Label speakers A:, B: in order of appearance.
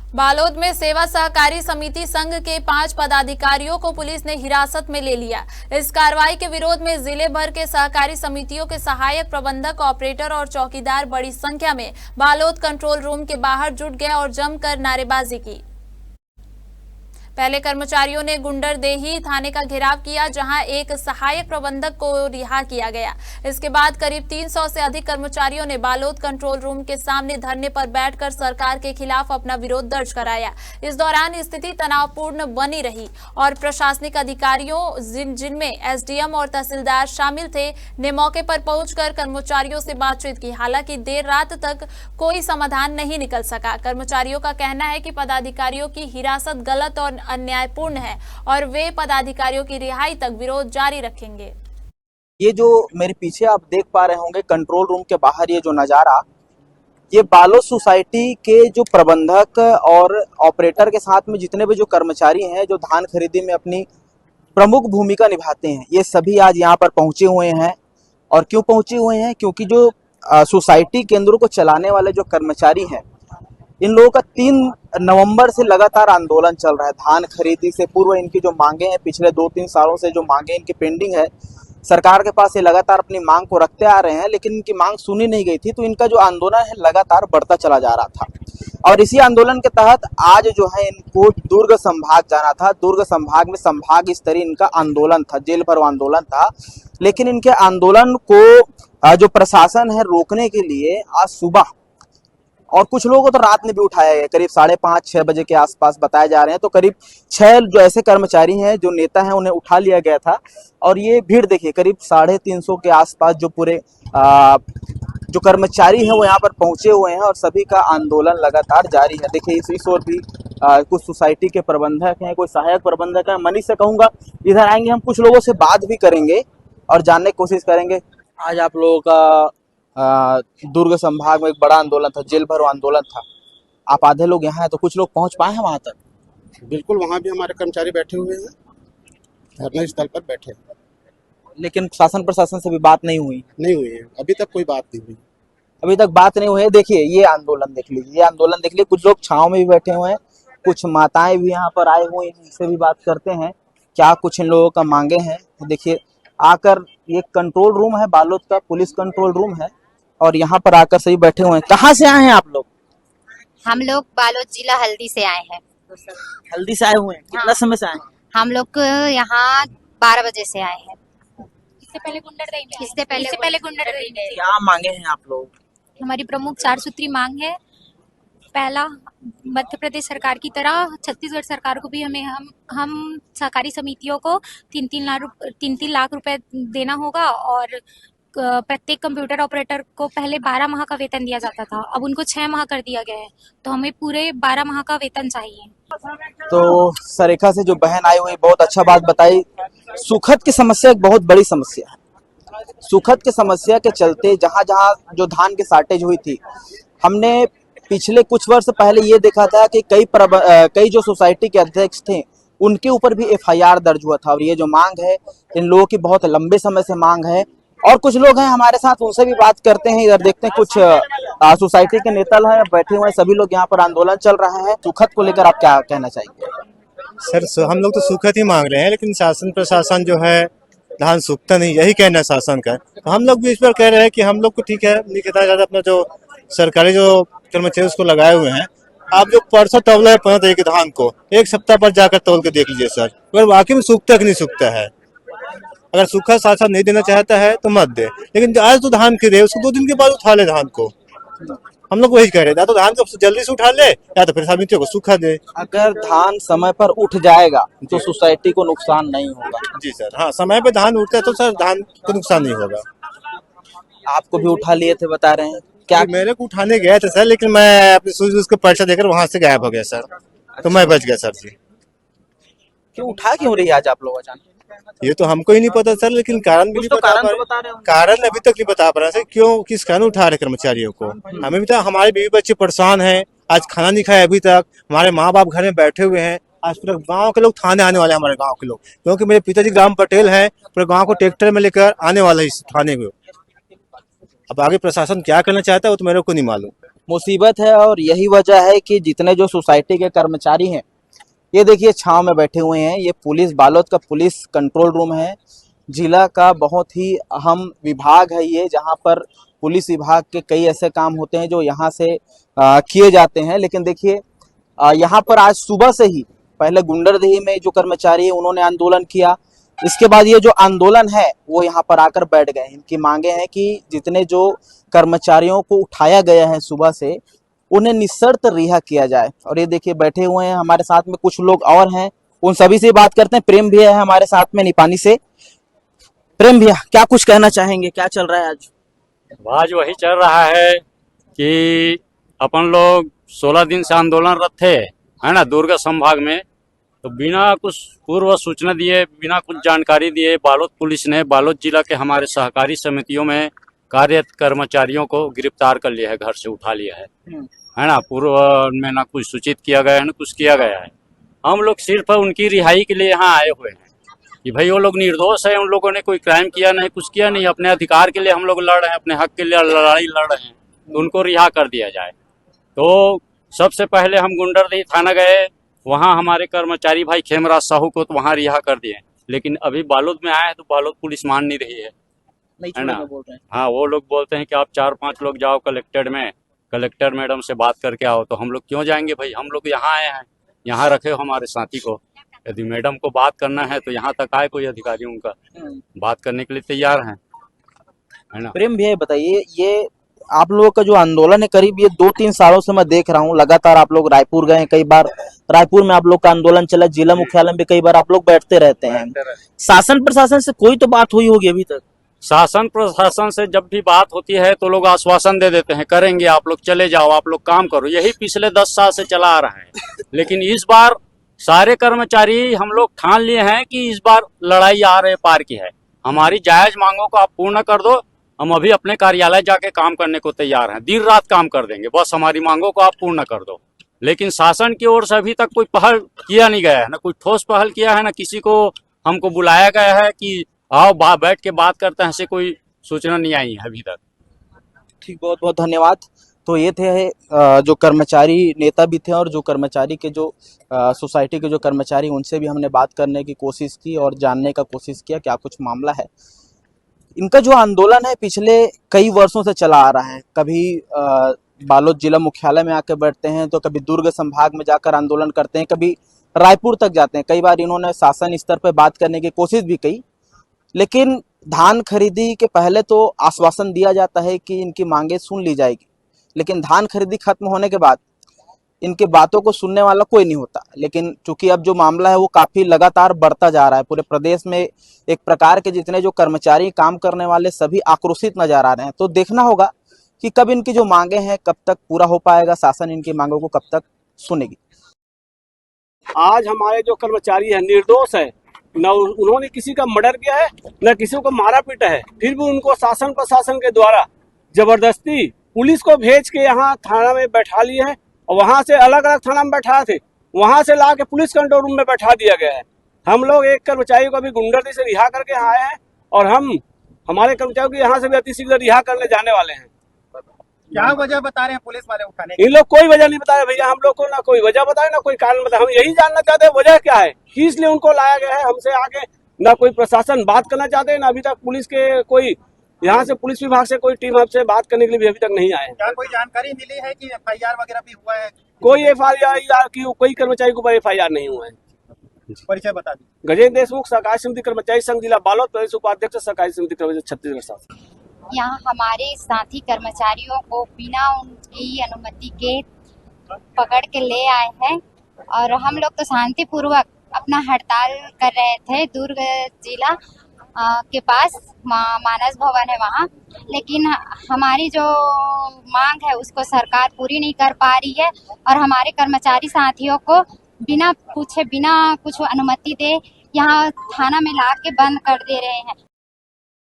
A: बालोद में सेवा सहकारी समिति संघ के 5 पदाधिकारियों को पुलिस ने हिरासत में ले लिया। इस कार्रवाई के विरोध में जिले भर के सहकारी समितियों के सहायक प्रबंधक, ऑपरेटर और चौकीदार बड़ी संख्या में बालोद कंट्रोल रूम के बाहर जुट गए और जमकर नारेबाजी की। पहले कर्मचारियों ने गुंडरदेही थाने का घेराव किया, जहां एक सहायक प्रबंधक को रिहा किया गया। इसके बाद करीब 300 से अधिक कर्मचारियों ने बालोद कंट्रोल रूम के सामने धरने पर बैठकर सरकार के खिलाफ अपना विरोध दर्ज कराया। इस दौरान स्थिति तनावपूर्ण बनी रही और प्रशासनिक अधिकारियों जिनमें एसडीएम और तहसीलदार शामिल थे ने मौके पर पहुंचकर कर्मचारियों से बातचीत की। हालांकि देर रात तक कोई समाधान नहीं निकल सका। कर्मचारियों का कहना है कि पदाधिकारियों की हिरासत गलत और अन्यायपूर्ण है और वे पदाधिकारियों की रिहाई तक विरोध जारी रखेंगे।
B: ये जो मेरे पीछे आप देख पा रहे होंगे कंट्रोल रूम के बाहर ये जो नज़ारा, ये बालोद सोसाइटी के जो प्रबंधक और ऑपरेटर के साथ में जितने भी जो कर्मचारी हैं जो धान खरीदी में अपनी प्रमुख भूमिका निभाते हैं, ये सभी आज यहाँ पर पहुँचे हुए हैं। और क्यों पहुँचे हुए हैं? क्योंकि जो सोसाइटी केंद्रों को चलाने वाले जो कर्मचारी हैं, इन लोगों का 3 नवंबर से लगातार आंदोलन चल रहा है। धान खरीदी से पूर्व इनकी जो मांगे हैं, पिछले 2-3 सालों से जो मांगे इनकी पेंडिंग है, सरकार के पास ये लगातार अपनी मांग को रखते आ रहे हैं, लेकिन इनकी मांग सुनी नहीं गई थी। तो इनका जो आंदोलन है लगातार बढ़ता चला जा रहा था और इसी आंदोलन के तहत आज जो है इनको दुर्ग संभाग जाना था। दुर्ग संभाग में संभाग स्तरीय इनका आंदोलन था, जेल भरो आंदोलन था। लेकिन इनके आंदोलन को जो प्रशासन है रोकने के लिए आज सुबह और कुछ लोगों को तो रात में भी उठाया गया, करीब 5:30-6 बजे के आसपास बताए जा रहे हैं। तो करीब 6 जो ऐसे कर्मचारी हैं, जो नेता हैं, उन्हें उठा लिया गया था। और ये भीड़ देखिए, करीब 350 के आसपास जो पूरे जो कर्मचारी हैं वो यहाँ पर पहुंचे हुए हैं और सभी का आंदोलन लगातार जारी है। देखिए इस ओर भी कुछ सोसाइटी के प्रबंधक हैं, कोई सहायक प्रबंधक है। मनीष से कहूँगा इधर आएंगे, हम कुछ लोगों से बात भी करेंगे और जानने की कोशिश करेंगे। आज आप लोगों का दुर्ग संभाग में एक बड़ा आंदोलन था, जेल भरो आंदोलन था। आप आधे लोग यहाँ हैं, तो कुछ लोग पहुँच पाए हैं वहाँ तक?
C: बिल्कुल, वहाँ भी हमारे कर्मचारी बैठे हुए हैं, धरने स्थल पर बैठे हैं।
B: लेकिन शासन प्रशासन से भी बात नहीं हुई?
C: नहीं हुई है, अभी तक कोई बात नहीं हुई।
B: अभी तक बात नहीं हुई है। देखिए ये आंदोलन देख लीजिए, ये आंदोलन देख लीजिए। कुछ लोग छाँव में भी बैठे हुए हैं, कुछ माताएं भी यहाँ पर आए हुए हैं। इनसे भी बात करते हैं क्या कुछ इन लोगों का मांगे हैं। देखिए आकर, ये कंट्रोल रूम है बालोद का, पुलिस कंट्रोल रूम है और यहाँ पर आकर सभी बैठे हुए हैं। कहाँ से आए हैं आप लोग?
D: हम लोग बालोद जिला हल्दी से आए हैं।
B: हल्दी से आए हुए हैं? कितना समय से आए हैं?
D: हम लोग यहाँ 12 बजे से आए हैं।
E: इससे पहले
D: गुंडरदेही में
B: क्या मांगे हैं आप लोग?
E: हमारी प्रमुख 4 सूत्री मांग है। पहला, मध्य प्रदेश सरकार की तरह छत्तीसगढ़ सरकार को भी हम सहकारी समितियों को 3-3 लाख रुपए देना होगा और प्रत्येक कंप्यूटर ऑपरेटर को पहले 12 माह का वेतन दिया जाता था, अब उनको 6 माह कर दिया गया है। तो हमें पूरे 12 माह का वेतन चाहिए।
B: तो सरेखा से जो बहन आई हुई, बहुत अच्छा बात बताई। सुखद की समस्या एक बहुत बड़ी समस्या है। सुखद की समस्या के चलते जहां जहां जो धान की शॉर्टेज हुई थी, हमने पिछले कुछ वर्ष पहले ये देखा था कि कई जो सोसाइटी के अध्यक्ष थे उनके ऊपर भी एफआईआर दर्ज हुआ था। और ये जो मांग है, इन लोगों की बहुत लंबे समय से मांग है। और कुछ लोग हैं हमारे साथ, उनसे भी बात करते हैं। इधर देखते हैं कुछ सोसाइटी के नेता हैं बैठे हुए हैं। सभी लोग यहाँ पर आंदोलन चल रहा है। सुखद को लेकर आप क्या कहना चाहेंगे?
F: सर हम लोग तो सुखद ही मांग रहे हैं, लेकिन शासन प्रशासन जो है धान सूखता नहीं, यही कहना है शासन का। तो हम लोग भी इस पर कह रहे हैं कि हम लोग को ठीक है, नहीं कितना ज्यादा अपना जो सरकारी जो कर्मचारी उसको लगाए हुए हैं। आप जो परसों तौला है 15 तारीख के धान को, 1 सप्ताह पर जाकर तौल के देख लीजिए सर, अगर वाकई में सूखता है कि नहीं सूखता है। अगर सूखा साथ साथ नहीं देना चाहता है तो मत दे, लेकिन आज तो धान गिरे उसको 2 दिन के बाद उठा ले धान को। हम लोग वही कह रहे हैं, या तो धान को जल्दी से उठा ले या तो फिर समितियों को सूखा दे।
B: अगर धान समय पर उठ जाएगा तो सोसाइटी को नुकसान नहीं होगा।
F: जी सर, हाँ, समय पे धान उठता है तो सर धान को नुकसान नहीं होगा।
B: आपको भी उठा लिए थे बता रहे हैं? क्या
F: मेरे को उठाने गए थे सर, लेकिन मैं अपनी सूझबूझ को पर्चा देकर वहां से गायब हो गया सर, तो मैं बच गया सर जी।
B: क्यों उठा क्यों रही आज आप लोग अचानक?
F: ये तो हमको ही नहीं पता सर, लेकिन कारण भी नहीं बता पा रहे। कारण अभी तक नहीं बता पा रहे सर, क्यों किस कारण उठा रहे कर्मचारियों को। हमें भी तो, हमारे बीवी बच्चे परेशान हैं, आज खाना नहीं खाए अभी तक, हमारे माँ बाप घर में बैठे हुए हैं। आज पूरे गांव के लोग थाने आने वाले हैं, हमारे गांव के लोग, क्योंकि मेरे पिताजी ग्राम पटेल हैं, पूरे गांव को ट्रैक्टर में लेकर आने वाले हैं इस थाने में। अब आगे प्रशासन क्या करना चाहता है वो तो मेरे को नहीं मालूम।
B: मुसीबत है और यही वजह है कि जितने जो सोसाइटी के कर्मचारी हैं, ये देखिए छांव में बैठे हुए हैं। ये पुलिस, बालोद का पुलिस कंट्रोल रूम है। जिला का बहुत ही अहम विभाग है ये, जहां पर पुलिस विभाग के कई ऐसे काम होते हैं जो यहाँ से किए जाते हैं। लेकिन देखिए यहाँ पर आज सुबह से ही पहले गुंडरदेही में जो कर्मचारी है उन्होंने आंदोलन किया। इसके बाद ये जो आंदोलन है वो यहाँ पर आकर बैठ गए। इनकी मांगे हैं कि जितने जो कर्मचारियों को उठाया गया है सुबह से, उन्हें निशर्त रिहा किया जाए। और ये देखिए बैठे हुए हैं, हमारे साथ में कुछ लोग और हैं, उन सभी से बात करते हैं। प्रेम भैया है हमारे साथ में निपानी से। प्रेम भैया, क्या कुछ कहना चाहेंगे, क्या चल रहा है आज?
G: आज वही चल रहा है कि अपन लोग 16 दिन से आंदोलनरत थे, है ना, दुर्ग संभाग में। तो बिना कुछ पूर्व सूचना दिए, बिना कुछ जानकारी दिए, बालोद पुलिस ने बालोद जिला के हमारे सहकारी समितियों में कार्यरत कर्मचारियों को गिरफ्तार कर लिया है, घर से उठा लिया है ना। पूर्व में ना कुछ सूचित किया गया है ना कुछ किया गया है। हम लोग सिर्फ उनकी रिहाई के लिए यहाँ आए हुए हैं कि भाई वो लोग निर्दोष है, उन लोगों ने कोई क्राइम किया नहीं, कुछ किया नहीं। अपने अधिकार के लिए हम लोग लड़ रहे हैं, अपने हक के लिए लड़ाई लड़ रहे हैं, तो उनको रिहा कर दिया जाए। तो सबसे पहले हम गुंडरदेही थाना गए, वहाँ हमारे कर्मचारी भाई खेमराज साहू को तो वहाँ रिहा कर दिए। लेकिन अभी बालोद में आए हैं तो बालोद पुलिस मान नहीं रही है ना।
B: बोल रहे हैं।
G: हाँ, वो लोग बोलते हैं कि आप 4-5 लोग जाओ कलेक्टर में, कलेक्टर मैडम से बात करके आओ। तो हम लोग क्यों जाएंगे भाई, हम लोग यहाँ आए हैं, यहाँ रखे हो हमारे साथी को। यदि मैडम को बात करना है तो यहाँ तक आए कोई अधिकारी, उनका बात करने के लिए तैयार हैं, है ना।
B: प्रेम भैया बताइए, ये आप लोगों का जो आंदोलन है करीब ये 2-3 सालों से मैं देख रहा हूँ, लगातार आप लोग रायपुर गए, कई बार रायपुर में आप लोग का आंदोलन चला, जिला मुख्यालय में कई बार आप लोग बैठते रहते हैं। शासन प्रशासन से कोई तो बात हुई होगी अभी तक?
G: शासन प्रशासन से जब भी बात होती है तो लोग आश्वासन दे देते हैं, करेंगे, आप लोग चले जाओ, आप लोग काम करो। यही पिछले 10 साल से चला आ रहा है। लेकिन इस बार सारे कर्मचारी हम लोग ठान लिए हैं कि इस बार लड़ाई आ रहे पार की है। हमारी जायज मांगों को आप पूर्ण कर दो, हम अभी अपने कार्यालय जाके काम करने को तैयार हैं, दिन रात काम कर देंगे, बस हमारी मांगों को आप पूर्ण कर दो। लेकिन शासन की ओर से अभी तक कोई पहल किया नहीं गया है, ना कोई ठोस पहल किया है, ना किसी को हमको बुलाया गया है कि आओ बैठ के बात करते हैं, ऐसे कोई सूचना नहीं आई है अभी तक।
B: ठीक, बहुत बहुत धन्यवाद। तो ये थे जो कर्मचारी नेता भी थे और जो कर्मचारी के जो सोसाइटी के जो कर्मचारी, उनसे भी हमने बात करने की कोशिश की और जानने का कोशिश किया क्या कुछ मामला है। इनका जो आंदोलन है पिछले कई वर्षों से चला आ रहा है। कभी बालोद जिला मुख्यालय में आकर बैठते हैं, तो कभी दुर्ग संभाग में जाकर आंदोलन करते हैं, कभी रायपुर तक जाते हैं। कई बार इन्होंने शासन स्तर पर बात करने की कोशिश भी की, लेकिन धान खरीदी के पहले तो आश्वासन दिया जाता है कि इनकी मांगे सुन ली जाएगी, लेकिन धान खरीदी खत्म होने के बाद इनकी बातों को सुनने वाला कोई नहीं होता। लेकिन चूंकि अब जो मामला है वो काफी लगातार बढ़ता जा रहा है, पूरे प्रदेश में एक प्रकार के जितने जो कर्मचारी काम करने वाले सभी आक्रोशित नजर आ रहे हैं। तो देखना होगा कि कब इनकी जो मांगे हैं कब तक पूरा हो पाएगा, शासन इनकी मांगों को कब तक सुनेगी।
H: आज हमारे जो कर्मचारी है निर्दोष है, न उन्होंने किसी का मर्डर किया है, न किसी को मारा पीटा है, फिर भी उनको शासन प्रशासन के द्वारा जबरदस्ती पुलिस को भेज के यहाँ थाना में बैठा लिए हैं और वहाँ से अलग अलग थाना में बैठाए थे, वहाँ से ला के पुलिस कंट्रोल रूम में बैठा दिया गया है। हम लोग एक कर्मचारी को अभी गुंडरदेही से रिहा करके यहाँ आए हैं और हम हमारे कर्मचारियों को यहाँ से भी अतिशीघ्र रिहा करने जाने वाले हैं।
I: क्या वजह बता रहे हैं पुलिस वाले उठाने
H: इन लोग कोई वजह नहीं बता रहे भैया, हम लोग को ना कोई वजह बताए ना कोई कारण बताए। हम यही जानना चाहते हैं वजह क्या है, किस लिए उनको लाया गया है। हमसे आगे ना कोई प्रशासन बात करना चाहते हैं, ना अभी तक पुलिस के कोई यहाँ से पुलिस विभाग से कोई टीम आपसे बात करने के लिए भी अभी तक नहीं आए।
I: क्या कोई जानकारी मिली है कि FIR वगैरह भी हुआ है?
H: कोई FIR की कोई कर्मचारी के ऊपर FIR नहीं हुआ है।
I: परिचय बता दी।
H: गजेंद्र देशमुख, सहकारी समिति कर्मचारी संघ जिला बालोद, प्रदेश उपाध्यक्ष सहकारी समिति कर्मचारी छत्तीसगढ़ शासन।
D: यहाँ हमारे साथी कर्मचारियों को बिना उनकी अनुमति के पकड़ के ले आए हैं और हम लोग तो शांतिपूर्वक अपना हड़ताल कर रहे थे दुर्ग जिला के पास मानस भवन है वहाँ, लेकिन हमारी जो मांग है उसको सरकार पूरी नहीं कर पा रही है और हमारे कर्मचारी साथियों को बिना पूछे बिना कुछ अनुमति दे यहाँ थाना में ला के बंद कर दे रहे हैं।